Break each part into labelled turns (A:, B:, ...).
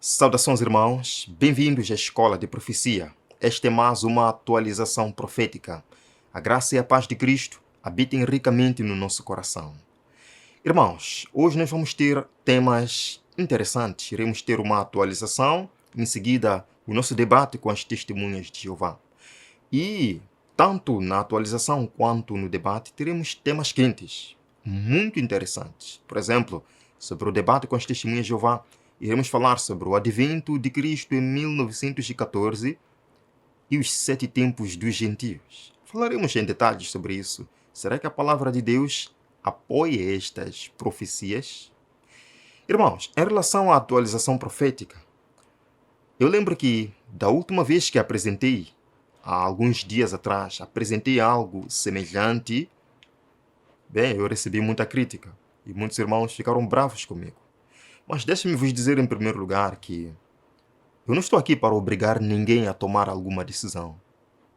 A: Saudações, irmãos. Bem-vindos à Escola de Profecia. Esta é mais uma atualização profética. A graça e a paz de Cristo habitem ricamente no nosso coração. Irmãos, hoje nós vamos ter temas interessantes. Iremos ter uma atualização, em seguida o nosso debate com as testemunhas de Jeová. E, tanto na atualização quanto no debate, teremos temas quentes, muito interessantes. Por exemplo, sobre o debate com as testemunhas de Jeová, iremos falar sobre o advento de Cristo em 1914 e os 7 tempos dos gentios. Falaremos em detalhes sobre isso. Será que a palavra de Deus apoia estas profecias? Irmãos, em relação à atualização profética, eu lembro que da última vez que apresentei, há alguns dias atrás, apresentei algo semelhante. Bem, eu recebi muita crítica e muitos irmãos ficaram bravos comigo. Mas deixe-me vos dizer em primeiro lugar que eu não estou aqui para obrigar ninguém a tomar alguma decisão.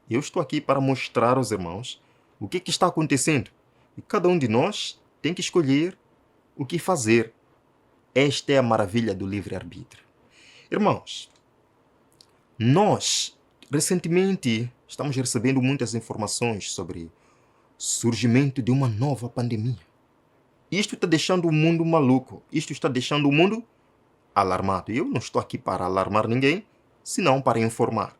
A: Eu estou aqui para mostrar aos irmãos o que está acontecendo. E cada um de nós tem que escolher o que fazer. Esta é a maravilha do livre-arbítrio. Irmãos, nós recentemente estamos recebendo muitas informações sobre o surgimento de uma nova pandemia. Isto está deixando o mundo maluco. Isto está deixando o mundo alarmado. Eu não estou aqui para alarmar ninguém, senão para informar.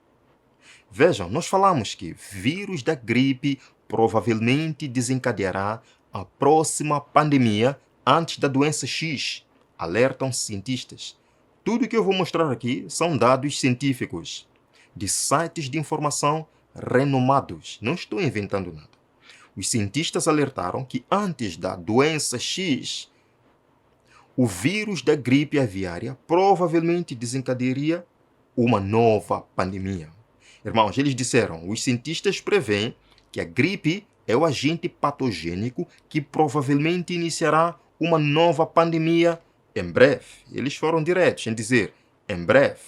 A: Vejam, nós falamos que vírus da gripe provavelmente desencadeará a próxima pandemia antes da doença X, alertam cientistas. Tudo que eu vou mostrar aqui são dados científicos, de sites de informação renomados. Não estou inventando nada. Os cientistas alertaram que antes da doença X, o vírus da gripe aviária provavelmente desencadearia uma nova pandemia. Irmãos, eles disseram, os cientistas preveem que a gripe é o agente patogênico que provavelmente iniciará uma nova pandemia em breve. Eles foram diretos em dizer, em breve.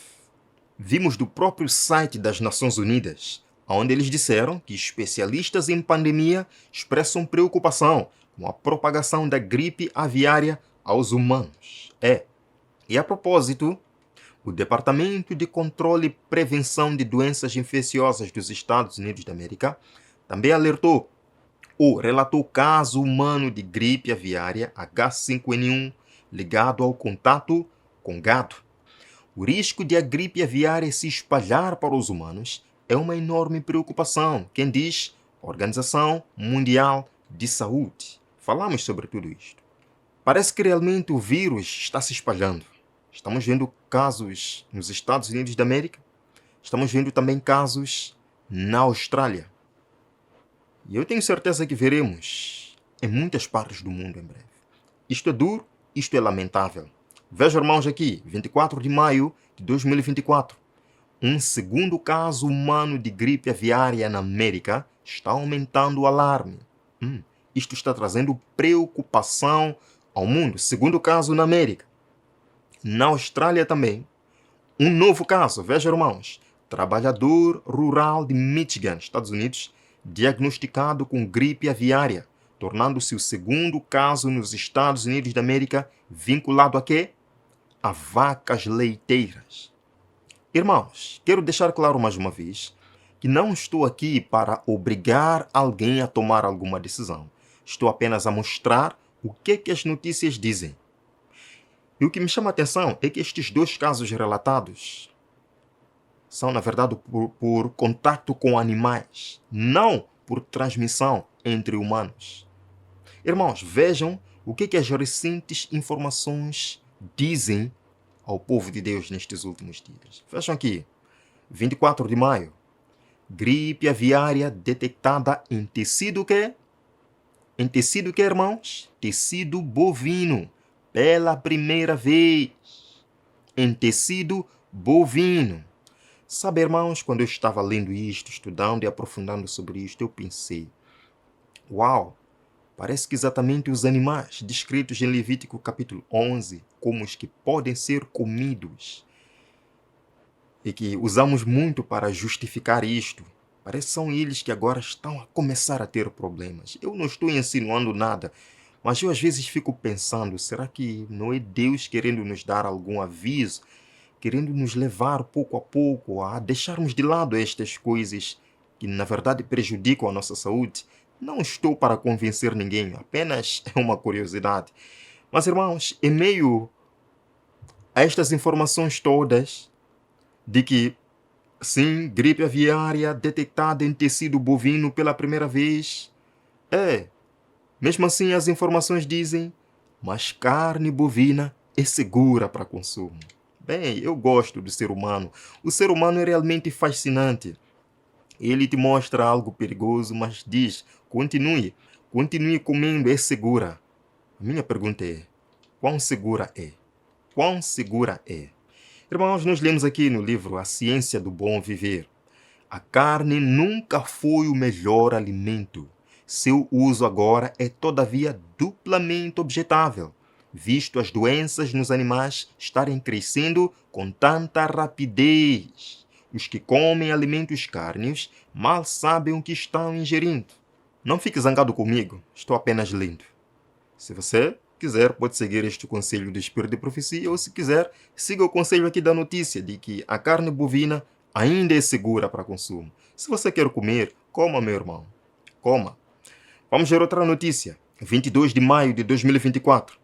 A: Vimos do próprio site das Nações Unidas, onde eles disseram que especialistas em pandemia expressam preocupação com a propagação da gripe aviária aos humanos. E a propósito, o Departamento de Controle e Prevenção de Doenças Infecciosas dos Estados Unidos da América também alertou ou relatou caso humano de gripe aviária H5N1 ligado ao contato com gado. O risco de a gripe aviária se espalhar para os humanos é uma enorme preocupação. Quem diz? Organização Mundial de Saúde. Falamos sobre tudo isto. Parece que realmente o vírus está se espalhando. Estamos vendo casos nos Estados Unidos da América. Estamos vendo também casos na Austrália. E eu tenho certeza que veremos em muitas partes do mundo em breve. Isto é duro, isto é lamentável. Vejam, irmãos, aqui, 24 de maio de 2024. Um segundo caso humano de gripe aviária na América está aumentando o alarme. Isto está trazendo preocupação ao mundo. Segundo caso na América. Na Austrália também. Um novo caso, veja, irmãos. Trabalhador rural de Michigan, Estados Unidos, diagnosticado com gripe aviária, tornando-se o segundo caso nos Estados Unidos da América vinculado a quê? A vacas leiteiras. Irmãos, quero deixar claro mais uma vez que não estou aqui para obrigar alguém a tomar alguma decisão. Estou apenas a mostrar o que as notícias dizem. E o que me chama a atenção é que estes dois casos relatados são, na verdade, por contato com animais, não por transmissão entre humanos. Irmãos, vejam o que as recentes informações dizem ao povo de Deus nestes últimos dias. Vejam aqui, 24 de maio, gripe aviária detectada em tecido que? Em tecido que, irmãos? Tecido bovino, pela primeira vez. Em tecido bovino. Sabe, irmãos, quando eu estava lendo isto, estudando e aprofundando sobre isto, eu pensei, uau, parece que exatamente os animais descritos em Levítico capítulo 11, como os que podem ser comidos, e que usamos muito para justificar isto, parece que são eles que agora estão a começar a ter problemas. Eu não estou insinuando nada, mas eu às vezes fico pensando, será que não é Deus querendo nos dar algum aviso? querendo nos levar pouco a pouco a deixarmos de lado estas coisas que na verdade prejudicam a nossa saúde. Não estou para convencer ninguém, apenas é uma curiosidade. Mas, irmãos, em meio a estas informações todas de que, sim, gripe aviária detectada em tecido bovino pela primeira vez, mesmo assim as informações dizem, mas carne bovina é segura para consumo. Bem, eu gosto do ser humano. O ser humano é realmente fascinante. Ele te mostra algo perigoso, mas diz, continue comendo, é segura. A minha pergunta é, quão segura é? Quão segura é? Irmãos, nós lemos aqui no livro A Ciência do Bom Viver. A carne nunca foi o melhor alimento. Seu uso agora é, todavia, duplamente objetável, visto as doenças nos animais estarem crescendo com tanta rapidez. Os que comem alimentos cárneos mal sabem o que estão ingerindo. Não fique zangado comigo, estou apenas lendo. Se você quiser, pode seguir este conselho do Espírito de Profecia, ou se quiser, siga o conselho aqui da notícia de que a carne bovina ainda é segura para consumo. Se você quer comer, coma, meu irmão. Coma. Vamos ver outra notícia. 22 de maio de 2024.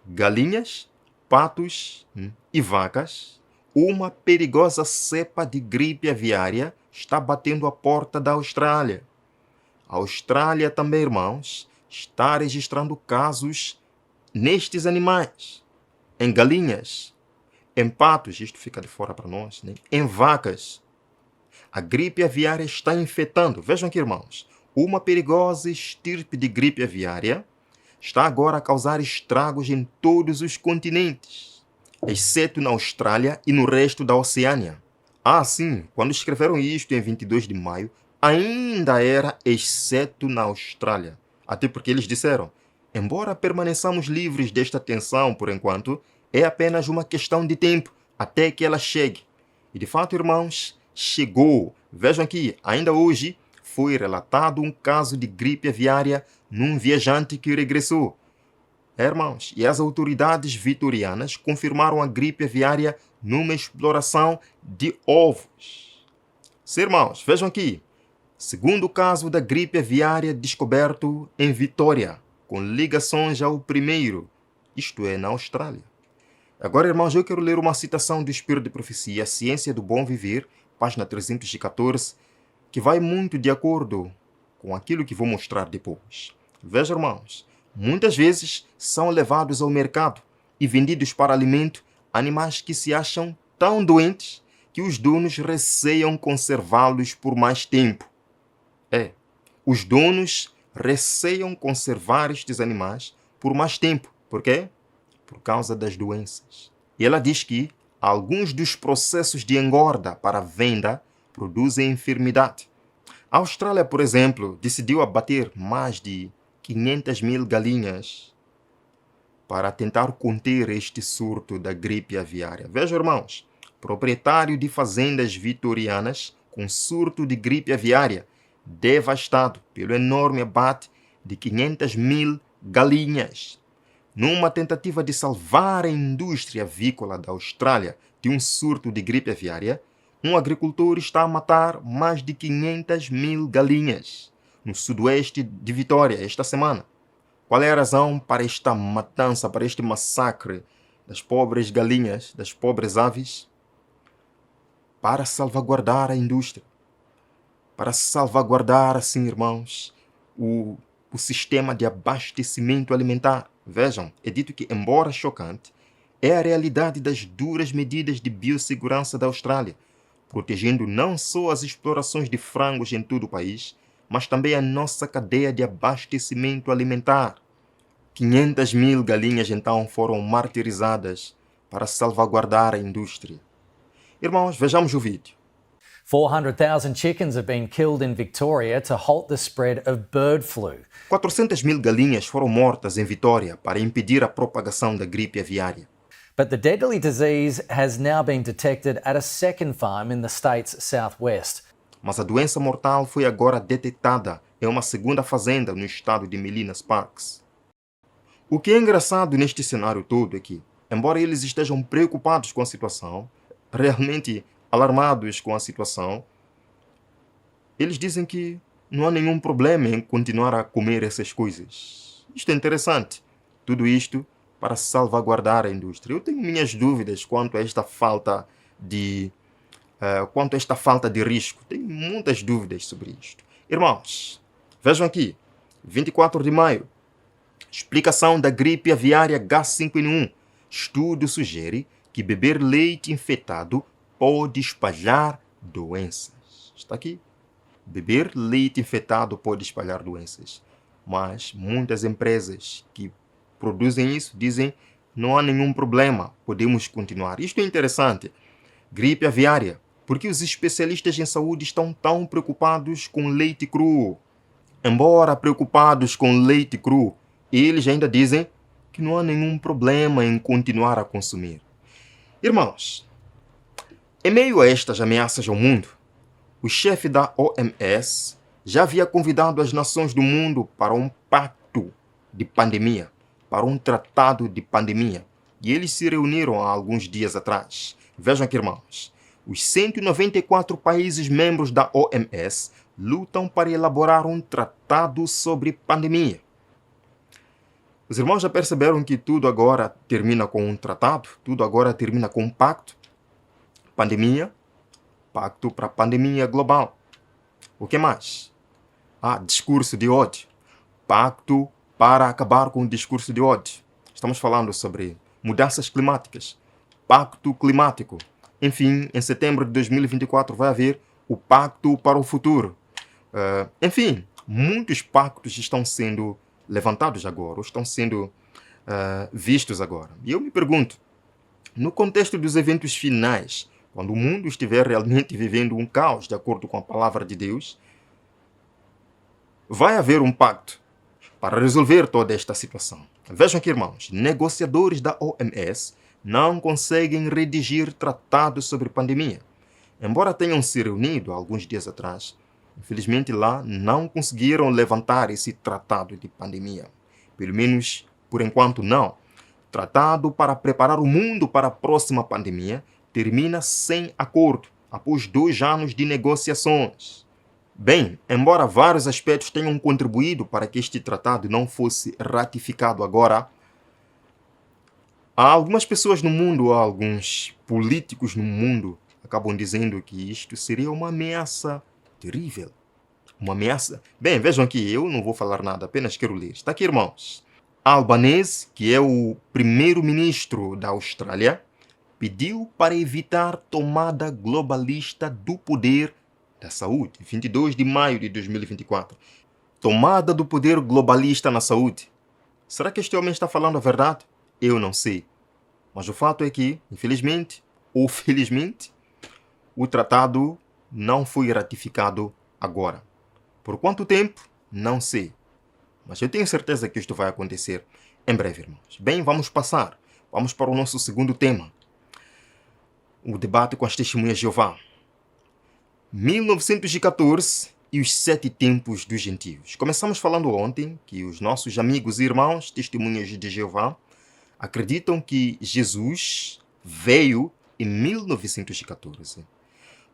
A: Galinhas, patos e vacas. Uma perigosa cepa de gripe aviária está batendo a porta da Austrália. A Austrália também, irmãos, está registrando casos nestes animais. Em galinhas, em patos, isto fica de fora para nós, né? Em vacas. A gripe aviária está infectando. Vejam aqui, irmãos. Uma perigosa estirpe de gripe aviária está agora a causar estragos em todos os continentes, exceto na Austrália e no resto da Oceânia. Sim, quando escreveram isto em 22 de maio, ainda era exceto na Austrália. Até porque eles disseram, embora permaneçamos livres desta tensão por enquanto, é apenas uma questão de tempo até que ela chegue. E de fato, irmãos, chegou. Vejam aqui, ainda hoje foi relatado um caso de gripe aviária num viajante que regressou. Irmãos, e as autoridades vitorianas confirmaram a gripe aviária numa exploração de ovos. Sim, irmãos, vejam aqui. Segundo caso da gripe aviária descoberto em Vitória, com ligações ao primeiro, isto é, na Austrália. Agora, irmãos, eu quero ler uma citação do Espírito de Profecia, Ciência do Bom Viver, página 314, que vai muito de acordo com aquilo que vou mostrar depois. Veja, irmãos, muitas vezes são levados ao mercado e vendidos para alimento animais que se acham tão doentes que os donos receiam conservá-los por mais tempo. Os donos receiam conservar estes animais por mais tempo. Por quê? Por causa das doenças. E ela diz que alguns dos processos de engorda para venda produzem enfermidade. A Austrália, por exemplo, decidiu abater mais de 500 mil galinhas para tentar conter este surto da gripe aviária. Vejam, irmãos, proprietário de fazendas vitorianas com surto de gripe aviária, devastado pelo enorme abate de 500 mil galinhas. Numa tentativa de salvar a indústria avícola da Austrália de um surto de gripe aviária, um agricultor está a matar mais de 500 mil galinhas no sudoeste de Vitória esta semana. Qual é a razão para esta matança, para este massacre das pobres galinhas, das pobres aves? Para salvaguardar a indústria. Para salvaguardar, assim, irmãos, o sistema de abastecimento alimentar. Vejam, é dito que, embora chocante, é a realidade das duras medidas de biossegurança da Austrália, protegendo não só as explorações de frangos em todo o país, mas também a nossa cadeia de abastecimento alimentar. 500 mil galinhas, então, foram martirizadas para salvaguardar a indústria. Irmãos, vejamos o vídeo.
B: 400,000 chickens have been killed in Victoria to halt the spread of bird flu.
A: 400 mil galinhas foram mortas em Vitória para impedir a propagação da gripe aviária.
B: But the deadly disease has now been detected at a second farm in the state's southwest.
A: Mas a doença mortal foi agora detectada em uma segunda fazenda no estado de Melinas Parks. O que é engraçado neste cenário todo é que, embora eles estejam preocupados com a situação, realmente alarmados com a situação, eles dizem que não há nenhum problema em continuar a comer essas coisas. Isto é interessante. Tudo isto para salvaguardar a indústria. Eu tenho minhas dúvidas quanto a esta falta de risco. Tenho muitas dúvidas sobre isto. Irmãos, vejam aqui, 24 de maio, explicação da gripe aviária H5N1. Estudo sugere que beber leite infectado pode espalhar doenças. Está aqui. Beber leite infectado pode espalhar doenças. Mas muitas empresas que produzem isso dizem não há nenhum problema, podemos continuar. Isto é interessante. Gripe aviária. Por que os especialistas em saúde estão tão preocupados com leite cru? Embora preocupados com leite cru, eles ainda dizem que não há nenhum problema em continuar a consumir. Irmãos, em meio a estas ameaças ao mundo, o chefe da OMS já havia convidado as nações do mundo para um pacto de pandemia, para um tratado de pandemia. E eles se reuniram há alguns dias atrás. Vejam aqui, irmãos. Os 194 países membros da OMS lutam para elaborar um tratado sobre pandemia. Os irmãos já perceberam que tudo agora termina com um tratado? Tudo agora termina com um pacto? Pandemia, pacto para a pandemia global. O que mais? Discurso de ódio. Pacto para acabar com o discurso de ódio. Estamos falando sobre mudanças climáticas. Pacto climático. Enfim, em setembro de 2024 vai haver o Pacto para o Futuro. Enfim, muitos pactos estão sendo levantados agora, ou estão sendo vistos agora. E eu me pergunto, no contexto dos eventos finais, quando o mundo estiver realmente vivendo um caos, de acordo com a palavra de Deus, vai haver um pacto para resolver toda esta situação. Vejam aqui, irmãos, negociadores da OMS não conseguem redigir tratados sobre pandemia. Embora tenham se reunido alguns dias atrás, infelizmente lá não conseguiram levantar esse tratado de pandemia. Pelo menos, por enquanto, não. Tratado para preparar o mundo para a próxima pandemia termina sem acordo, após 2 anos de negociações. Bem, embora vários aspectos tenham contribuído para que este tratado não fosse ratificado agora, há algumas pessoas no mundo, há alguns políticos no mundo acabam dizendo que isto seria uma ameaça terrível. Uma ameaça. Bem, vejam aqui, eu não vou falar nada, apenas quero ler. Está aqui, irmãos. Albanese, que é o primeiro-ministro da Austrália, pediu para evitar tomada globalista do poder da saúde. 22 de maio de 2024. Tomada do poder globalista na saúde. Será que este homem está falando a verdade? Eu não sei. Mas o fato é que, infelizmente ou felizmente, o tratado não foi ratificado agora. Por quanto tempo? Não sei. Mas eu tenho certeza que isto vai acontecer em breve, irmãos. Bem, vamos passar. Vamos para o nosso segundo tema. O debate com as testemunhas de Jeová. 1914 e os 7 tempos dos gentios. Começamos falando ontem que os nossos amigos e irmãos, testemunhas de Jeová, acreditam que Jesus veio em 1914.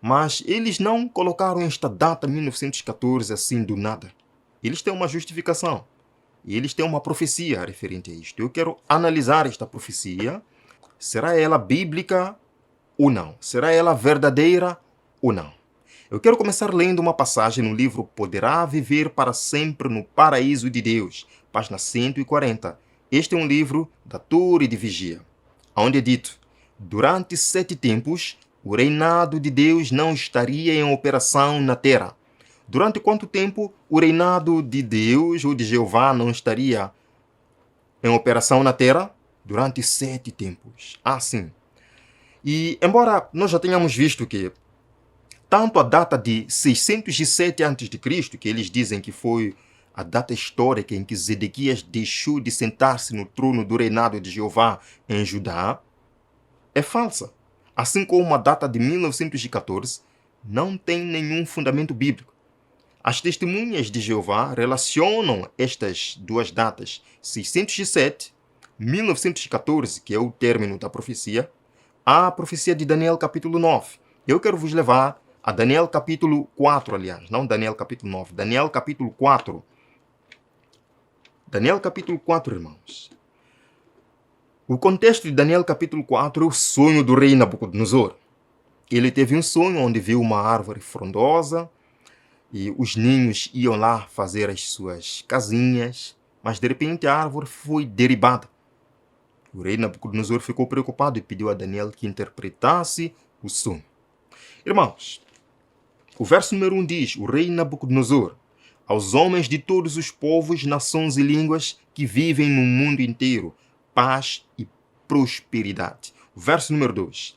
A: Mas eles não colocaram esta data 1914 assim do nada. Eles têm uma justificação. E eles têm uma profecia referente a isto. Eu quero analisar esta profecia. Será ela bíblica ou não? Será ela verdadeira ou não? Eu quero começar lendo uma passagem no livro Poderá Viver para Sempre no Paraíso de Deus, página 140. Este é um livro da Torre de Vigia, onde é dito: durante 7 tempos, o reinado de Deus não estaria em operação na terra. Durante quanto tempo o reinado de Deus ou de Jeová não estaria em operação na terra? Durante 7 tempos. Sim. E embora nós já tenhamos visto que tanto a data de 607 a.C., que eles dizem que foi a data histórica em que Zedequias deixou de sentar-se no trono do reinado de Jeová em Judá, é falsa. Assim como a data de 1914 não tem nenhum fundamento bíblico. As testemunhas de Jeová relacionam estas duas datas, 607, 1914, que é o término da profecia, à profecia de Daniel capítulo 9. Eu quero vos levar a Daniel capítulo 4, aliás, não Daniel capítulo 9, Daniel capítulo 4. Daniel capítulo 4, irmãos. O contexto de Daniel capítulo 4 é o sonho do rei Nabucodonosor. Ele teve um sonho onde viu uma árvore frondosa e os ninhos iam lá fazer as suas casinhas, mas de repente a árvore foi derribada. O rei Nabucodonosor ficou preocupado e pediu a Daniel que interpretasse o sonho. Irmãos, o verso número 1 diz: o rei Nabucodonosor, aos homens de todos os povos, nações e línguas que vivem no mundo inteiro, paz e prosperidade. O verso número 2.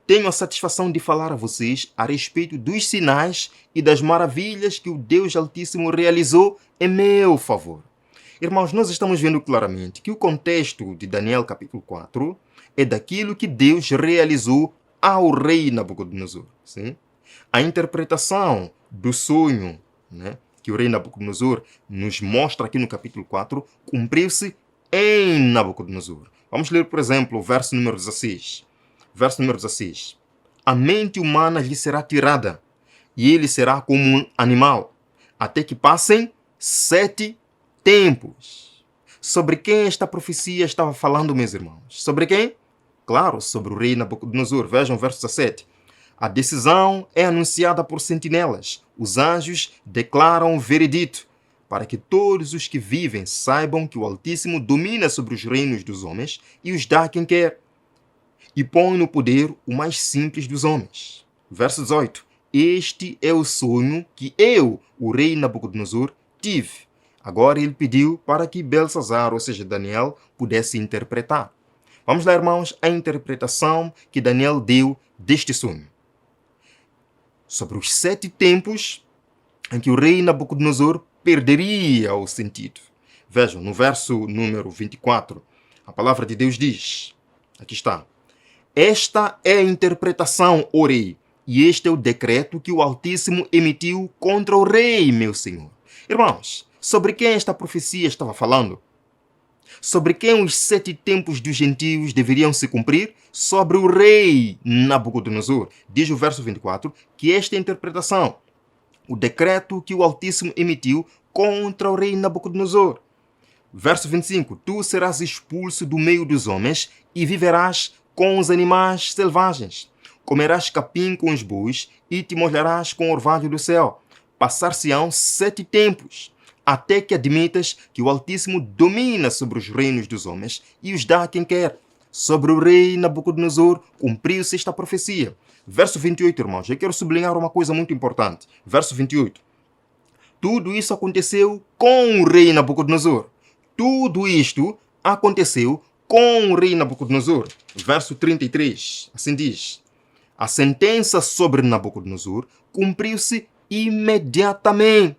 A: Tenho a satisfação de falar a vocês a respeito dos sinais e das maravilhas que o Deus Altíssimo realizou em meu favor. Irmãos, nós estamos vendo claramente que o contexto de Daniel capítulo 4 é daquilo que Deus realizou ao rei Nabucodonosor. Sim? A interpretação do sonho, né, que o rei Nabucodonosor nos mostra aqui no capítulo 4 cumpriu-se em Nabucodonosor. Vamos ler, por exemplo, o verso número 16. Verso número 16. A mente humana lhe será tirada, e ele será como um animal, até que passem 7 tempos. Sobre quem esta profecia estava falando, meus irmãos? Sobre quem? Claro, sobre o rei Nabucodonosor. Vejam o verso 17. A decisão é anunciada por sentinelas. Os anjos declaram o veredito, para que todos os que vivem saibam que o Altíssimo domina sobre os reinos dos homens e os dá a quem quer, e põe no poder o mais simples dos homens. Verso 18. Este é o sonho que eu, o rei Nabucodonosor, tive. Agora ele pediu para que Belsazar, ou seja, Daniel, pudesse interpretar. Vamos lá, irmãos, a interpretação que Daniel deu deste sonho. Sobre os 7 tempos em que o rei Nabucodonosor perderia o sentido. Vejam, no verso número 24, a palavra de Deus diz, aqui está: esta é a interpretação, ó rei, e este é o decreto que o Altíssimo emitiu contra o rei, meu senhor. Irmãos, sobre quem esta profecia estava falando? Sobre quem os 7 tempos dos gentios deveriam se cumprir? Sobre o rei Nabucodonosor. Diz o verso 24 que esta é a interpretação, o decreto que o Altíssimo emitiu contra o rei Nabucodonosor. Verso 25. Tu serás expulso do meio dos homens e viverás com os animais selvagens. Comerás capim com os bois e te molharás com o orvalho do céu. Passar-se-ão 7 tempos, até que admitas que o Altíssimo domina sobre os reinos dos homens e os dá a quem quer. Sobre o rei Nabucodonosor cumpriu-se esta profecia. Verso 28, irmãos, eu quero sublinhar uma coisa muito importante. Verso 28. Tudo isso aconteceu com o rei Nabucodonosor. Tudo isto aconteceu com o rei Nabucodonosor. Verso 33, assim diz: a sentença sobre Nabucodonosor cumpriu-se imediatamente.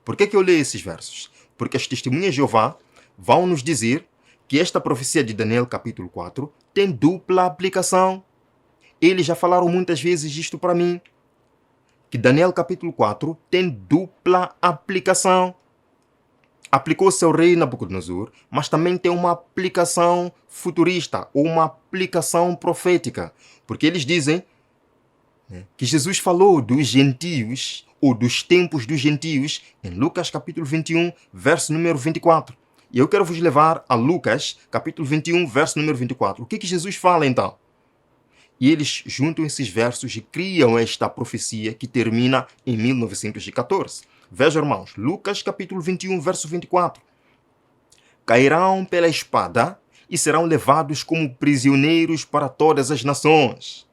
A: Por que eu leio esses versos? Porque as testemunhas de Jeová vão nos dizer que esta profecia de Daniel capítulo 4 tem dupla aplicação. Eles já falaram muitas vezes isto para mim, que Daniel capítulo 4 tem dupla aplicação. Aplicou-se ao rei Nabucodonosor, mas também tem uma aplicação futurista, ou uma aplicação profética. Porque eles dizem que Jesus falou dos gentios, ou dos tempos dos gentios, em Lucas capítulo 21, verso número 24. E eu quero vos levar a Lucas capítulo 21, verso número 24. O que Jesus fala então? E eles juntam esses versos e criam esta profecia que termina em 1914. Vejam, irmãos, Lucas capítulo 21, verso 24. Cairão pela espada e serão levados como prisioneiros para todas as nações.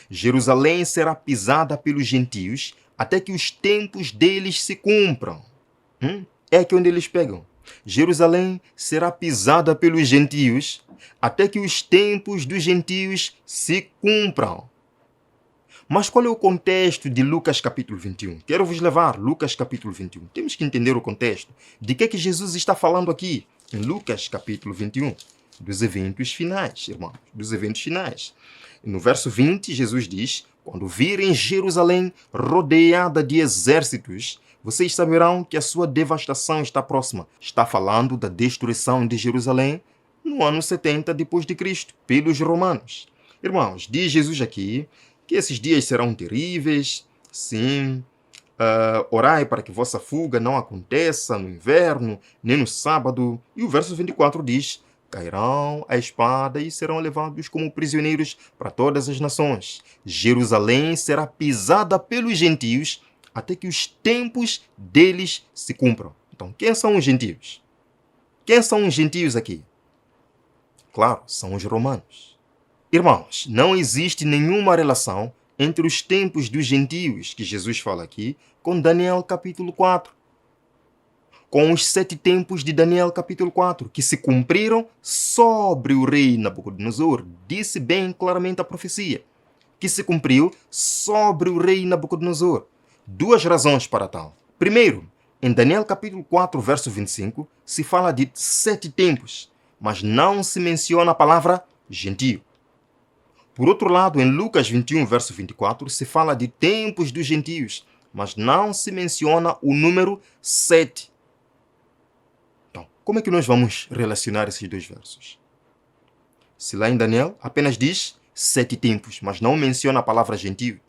A: Jerusalém será pisada pelos gentios até que os tempos deles se cumpram. É aqui onde eles pegam. Jerusalém será pisada pelos gentios até que os tempos dos gentios se cumpram. Mas qual é o contexto de Lucas capítulo 21? Quero vos levar Lucas capítulo 21. Temos que entender o contexto. De que Jesus está falando aqui? Em Lucas capítulo 21. Dos eventos finais, irmãos. Dos eventos finais. No verso 20, Jesus diz: quando virem Jerusalém rodeada de exércitos, vocês saberão que a sua devastação está próxima. Está falando da destruição de Jerusalém no ano 70 depois de Cristo, pelos romanos. Irmãos, diz Jesus aqui que esses dias serão terríveis, sim. Orai para que vossa fuga não aconteça no inverno, nem no sábado. E o verso 24 diz: cairão a espada e serão levados como prisioneiros para todas as nações. Jerusalém será pisada pelos gentios até que os tempos deles se cumpram. Então, quem são os gentios? Quem são os gentios aqui? Claro, são os romanos. Irmãos, não existe nenhuma relação entre os tempos dos gentios, que Jesus fala aqui, com Daniel capítulo 4. Com os 7 tempos de Daniel capítulo 4, que se cumpriram sobre o rei Nabucodonosor. Disse bem claramente a profecia, que se cumpriu sobre o rei Nabucodonosor. 2 razões para tal. Primeiro, em Daniel capítulo 4, verso 25, se fala de 7 tempos, mas não se menciona a palavra gentio. Por outro lado, em Lucas 21, verso 24, se fala de tempos dos gentios, mas não se menciona o número 7. Então, como é que nós vamos relacionar esses dois versos? Se lá em Daniel apenas diz 7 tempos, mas não menciona a palavra gentio.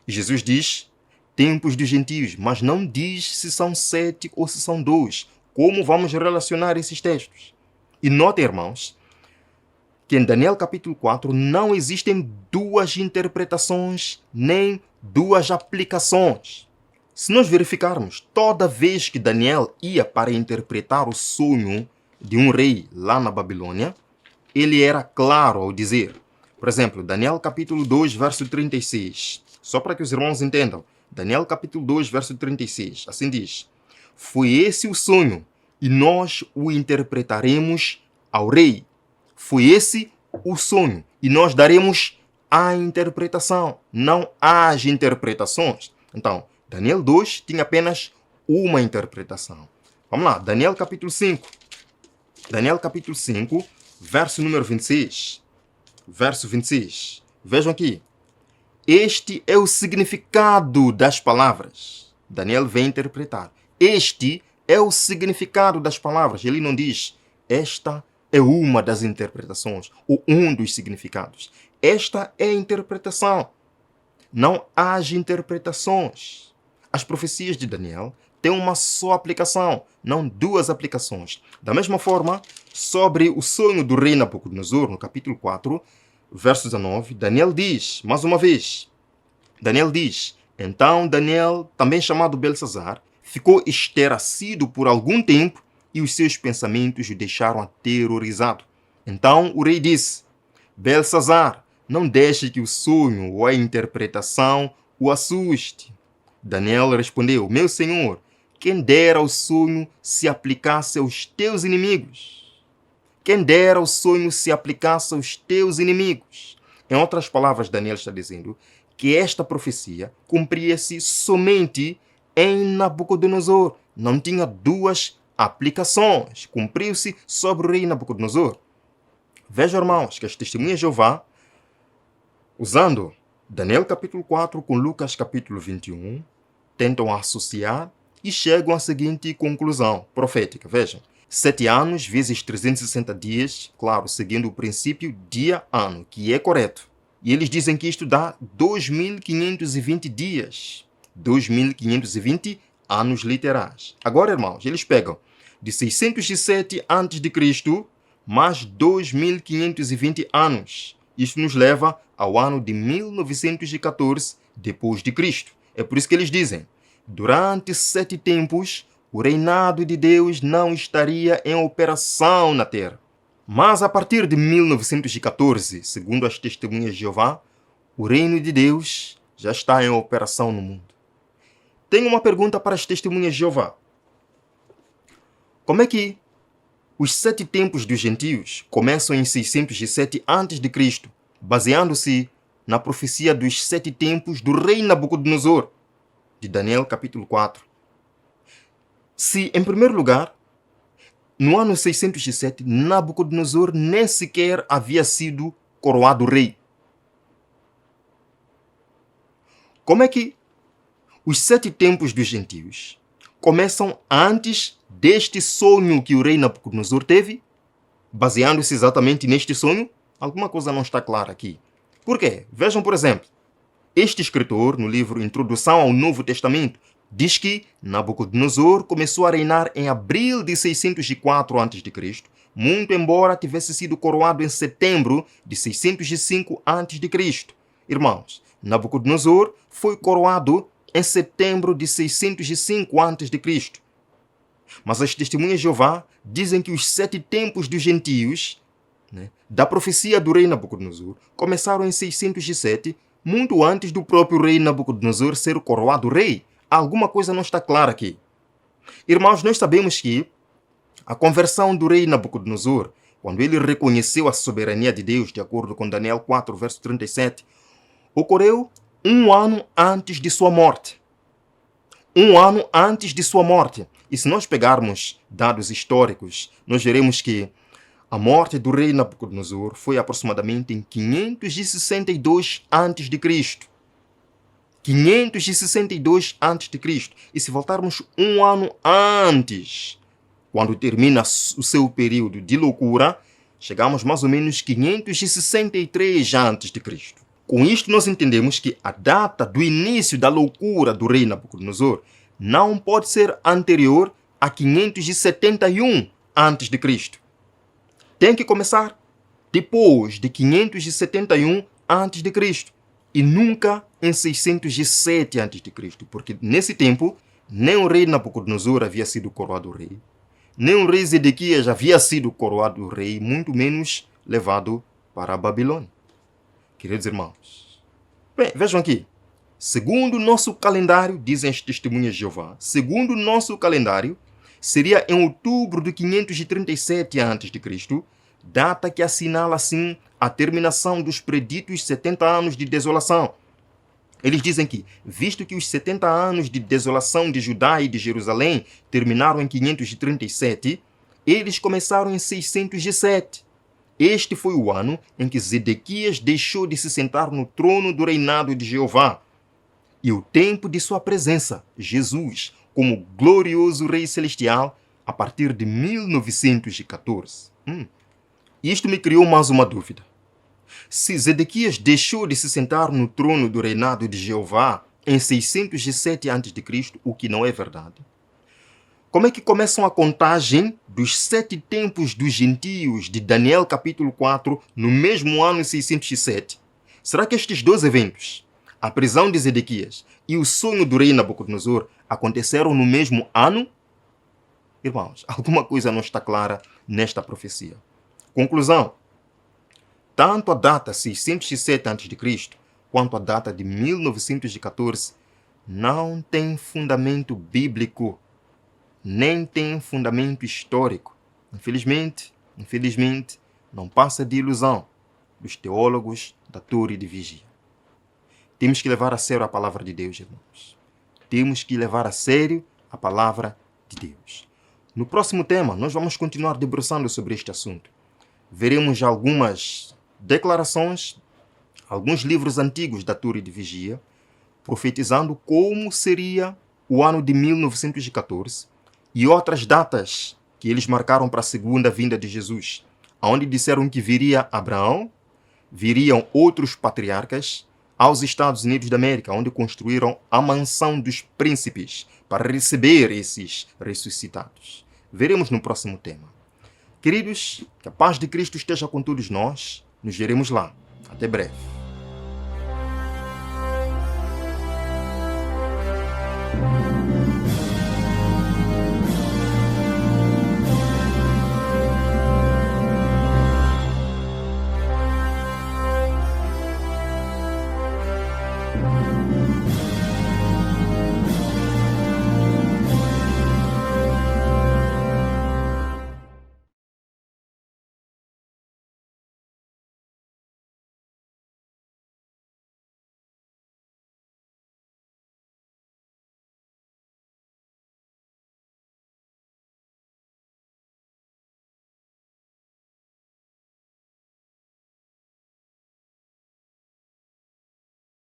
A: E Jesus diz tempos dos gentios, mas não diz se são 7 ou se são 2. Como vamos relacionar esses textos? E notem, irmãos, que em Daniel capítulo 4 não existem 2 interpretações nem 2 aplicações. Se nós verificarmos, toda vez que Daniel ia para interpretar o sonho de um rei lá na Babilônia, ele era claro ao dizer, por exemplo, Daniel capítulo 2, verso 36, só para que os irmãos entendam, Daniel capítulo 2, verso 36, assim diz: foi esse o sonho, e nós o interpretaremos ao rei. Foi esse o sonho, e nós daremos a interpretação, não as interpretações. Então, Daniel 2 tinha apenas uma interpretação. Vamos lá, Daniel capítulo 5. Daniel capítulo 5, verso número 26. Verso 26. Vejam aqui. Este é o significado das palavras. Daniel vem interpretar. Este é o significado das palavras. Ele não diz, esta é uma das interpretações, ou um dos significados. Esta é a interpretação. Não há interpretações. As profecias de Daniel têm uma só aplicação, não 2 aplicações. Da mesma forma, sobre o sonho do rei Nabucodonosor, no capítulo 4, verso 19, Daniel diz, mais uma vez, Daniel diz, então Daniel, também chamado Belsazar, ficou esterecido por algum tempo e os seus pensamentos o deixaram aterrorizado. Então o rei disse, Belsazar, não deixe que o sonho ou a interpretação o assuste. Daniel respondeu, meu senhor, quem dera o sonho se aplicasse aos teus inimigos. Quem dera o sonho se aplicasse aos teus inimigos. Em outras palavras, Daniel está dizendo que esta profecia cumpria-se somente em Nabucodonosor. Não tinha 2 aplicações. Cumpriu-se sobre o rei Nabucodonosor. Vejam, irmãos, que as testemunhas de Jeová, usando Daniel capítulo 4 com Lucas capítulo 21, tentam associar e chegam à seguinte conclusão profética. Vejam. 7 anos vezes 360 dias, claro, seguindo o princípio dia-ano, que é correto. E eles dizem que isto dá 2.520 dias. 2.520 anos literais. Agora, irmãos, eles pegam de 607 a.C. mais 2.520 anos. Isto nos leva ao ano de 1914 depois de Cristo. É por isso que eles dizem, durante 7 tempos, o reinado de Deus não estaria em operação na terra. Mas a partir de 1914, segundo as testemunhas de Jeová, o reino de Deus já está em operação no mundo. Tenho uma pergunta para as testemunhas de Jeová. Como é que os 7 tempos dos gentios começam em 607 a.C., baseando-se na profecia dos 7 tempos do rei Nabucodonosor, de Daniel capítulo 4? Se, em primeiro lugar, no ano 607, Nabucodonosor nem sequer havia sido coroado rei. Como é que os 7 tempos dos gentios começam antes deste sonho que o rei Nabucodonosor teve, baseando-se exatamente neste sonho? Alguma coisa não está clara aqui. Por quê? Vejam, por exemplo, este escritor, no livro Introdução ao Novo Testamento, diz que Nabucodonosor começou a reinar em abril de 604 a.C., muito embora tivesse sido coroado em setembro de 605 a.C. Irmãos, Nabucodonosor foi coroado em setembro de 605 a.C. Mas as testemunhas de Jeová dizem que os 7 tempos dos gentios, da profecia do rei Nabucodonosor, começaram em 607, muito antes do próprio rei Nabucodonosor ser coroado rei. Alguma coisa não está clara aqui. Irmãos, nós sabemos que a conversão do rei Nabucodonosor, quando ele reconheceu a soberania de Deus, de acordo com Daniel 4, verso 37, ocorreu 1 ano antes de sua morte. 1 ano antes de sua morte. E se nós pegarmos dados históricos, nós veremos que a morte do rei Nabucodonosor foi aproximadamente em 562 a.C. 562 a.C. E se voltarmos 1 ano antes, quando termina o seu período de loucura, chegamos mais ou menos 563 a.C. Com isto nós entendemos que a data do início da loucura do rei Nabucodonosor não pode ser anterior a 571 a.C. Tem que começar depois de 571 a.C. e nunca em 607 a.C., porque nesse tempo nem o rei Nabucodonosor havia sido coroado rei, nem o rei Zedequias havia sido coroado rei, muito menos levado para a Babilônia. Queridos irmãos, bem, vejam aqui. Segundo o nosso calendário, dizem as testemunhas de Jeová, segundo o nosso calendário, seria em outubro de 537 a.C., data que assinala assim a terminação dos preditos 70 anos de desolação. Eles dizem que, visto que os 70 anos de desolação de Judá e de Jerusalém terminaram em 537, eles começaram em 607. Este foi o ano em que Zedequias deixou de se sentar no trono do reinado de Jeová, e o tempo de sua presença, Jesus, como glorioso Rei Celestial, a partir de 1914. Isto me criou mais uma dúvida. Se Zedequias deixou de se sentar no trono do reinado de Jeová em 607 a.C., o que não é verdade, como é que começam a contagem dos 7 tempos dos gentios de Daniel capítulo 4 no mesmo ano 607? Será que estes 2 eventos, a prisão de Zedequias e o sonho do rei Nabucodonosor, aconteceram no mesmo ano? Irmãos, alguma coisa não está clara nesta profecia. Conclusão. Tanto a data 607 a.C. quanto a data de 1914 não tem fundamento bíblico, nem tem fundamento histórico. Infelizmente, não passa de ilusão dos teólogos da Torre de Vigia. Temos que levar a sério a palavra de Deus, irmãos. Temos que levar a sério a palavra de Deus. No próximo tema, nós vamos continuar debruçando sobre este assunto. Veremos algumas declarações, alguns livros antigos da Torre de Vigia, profetizando como seria o ano de 1914 e outras datas que eles marcaram para a segunda vinda de Jesus, onde disseram que viria Abraão, viriam outros patriarcas aos Estados Unidos da América, onde construíram a mansão dos príncipes para receber esses ressuscitados. Veremos no próximo tema. Queridos, que a paz de Cristo esteja com todos nós. Nos veremos lá. Até breve.